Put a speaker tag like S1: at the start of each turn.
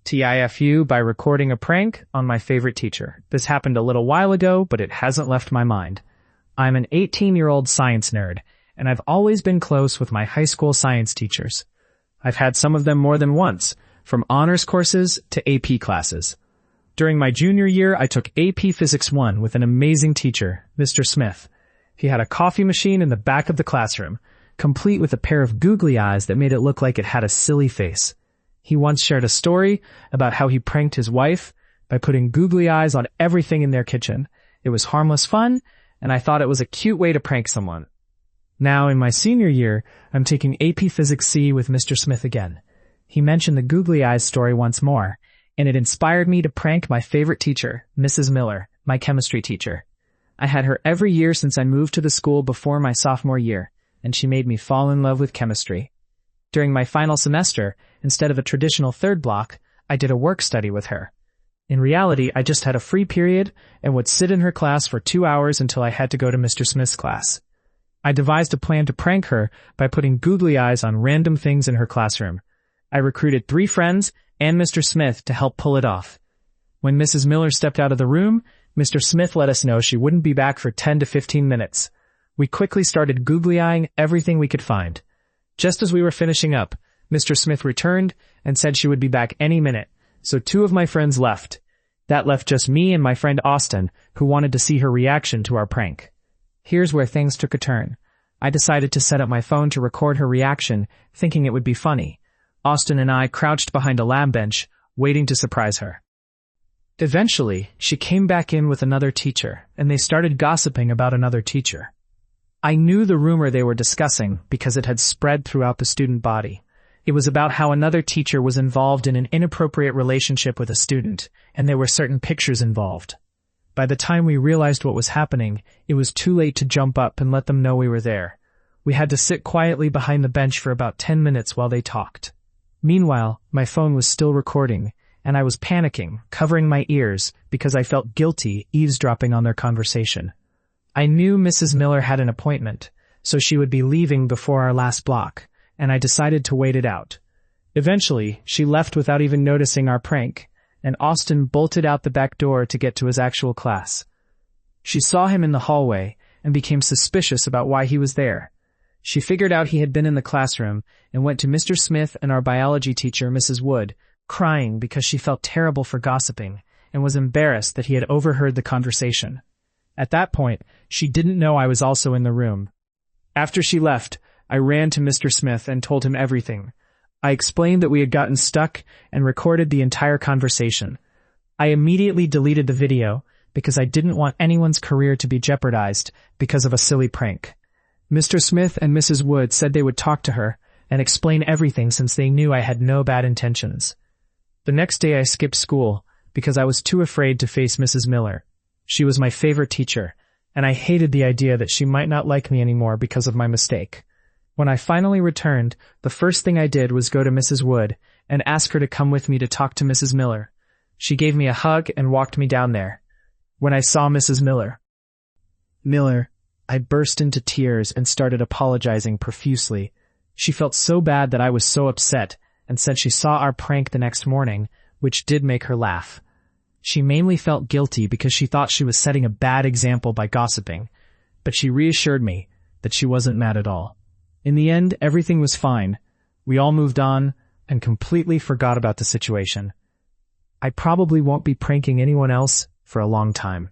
S1: TIFU by recording a prank on my favorite teacher. This happened a little while ago, but it hasn't left my mind. I'm an 18-year-old science nerd, and I've always been close with my high school science teachers. I've had some of them more than once, from honors courses to AP classes. During my junior year, I took AP Physics 1 with an amazing teacher, Mr. Smith. He had a coffee machine in the back of the classroom, complete with a pair of googly eyes that made it look like it had a silly face. He once shared a story about how he pranked his wife by putting googly eyes on everything in their kitchen. It was harmless fun, and I thought it was a cute way to prank someone. Now, in my senior year, I'm taking AP Physics C with Mr. Smith again. He mentioned the googly eyes story once more, and it inspired me to prank my favorite teacher, Mrs. Miller, my chemistry teacher. I had her every year since I moved to the school before my sophomore year, and she made me fall in love with chemistry. During my final semester, instead of a traditional third block, I did a work study with her. In reality, I just had a free period and would sit in her class for 2 hours until I had to go to Mr. Smith's class. I devised a plan to prank her by putting googly eyes on random things in her classroom. I recruited 3 friends and Mr. Smith to help pull it off. When Mrs. Miller stepped out of the room, Mr. Smith let us know she wouldn't be back for 10 to 15 minutes. We quickly started googly-eyeing everything we could find. Just as we were finishing up, Mr. Smith returned and said she would be back any minute, so 2 of my friends left. That left just me and my friend Austin, who wanted to see her reaction to our prank. Here's where things took a turn. I decided to set up my phone to record her reaction, thinking it would be funny. Austin and I crouched behind a lab bench, waiting to surprise her. Eventually, she came back in with another teacher, and they started gossiping about another teacher. I knew the rumor they were discussing because it had spread throughout the student body. It was about how another teacher was involved in an inappropriate relationship with a student, and there were certain pictures involved. By the time we realized what was happening, it was too late to jump up and let them know we were there. We had to sit quietly behind the bench for about 10 minutes while they talked. Meanwhile, my phone was still recording, and I was panicking, covering my ears, because I felt guilty eavesdropping on their conversation. I knew Mrs. Miller had an appointment, so she would be leaving before our last block, and I decided to wait it out. Eventually, she left without even noticing our prank, and Austin bolted out the back door to get to his actual class. She saw him in the hallway and became suspicious about why he was there. She figured out he had been in the classroom and went to Mr. Smith and our biology teacher, Mrs. Wood, crying because she felt terrible for gossiping and was embarrassed that he had overheard the conversation. At that point, she didn't know I was also in the room. After she left, I ran to Mr. Smith and told him everything. I explained that we had gotten stuck and recorded the entire conversation. I immediately deleted the video because I didn't want anyone's career to be jeopardized because of a silly prank. Mr. Smith and Mrs. Wood said they would talk to her and explain everything since they knew I had no bad intentions. The next day I skipped school because I was too afraid to face Mrs. Miller. She was my favorite teacher, and I hated the idea that she might not like me anymore because of my mistake. When I finally returned, the first thing I did was go to Mrs. Wood and ask her to come with me to talk to Mrs. Miller. She gave me a hug and walked me down there. When I saw Mrs. Miller, I burst into tears and started apologizing profusely. She felt so bad that I was so upset and said she saw our prank the next morning, which did make her laugh. She mainly felt guilty because she thought she was setting a bad example by gossiping, but she reassured me that she wasn't mad at all. In the end, everything was fine. We all moved on and completely forgot about the situation. I probably won't be pranking anyone else for a long time.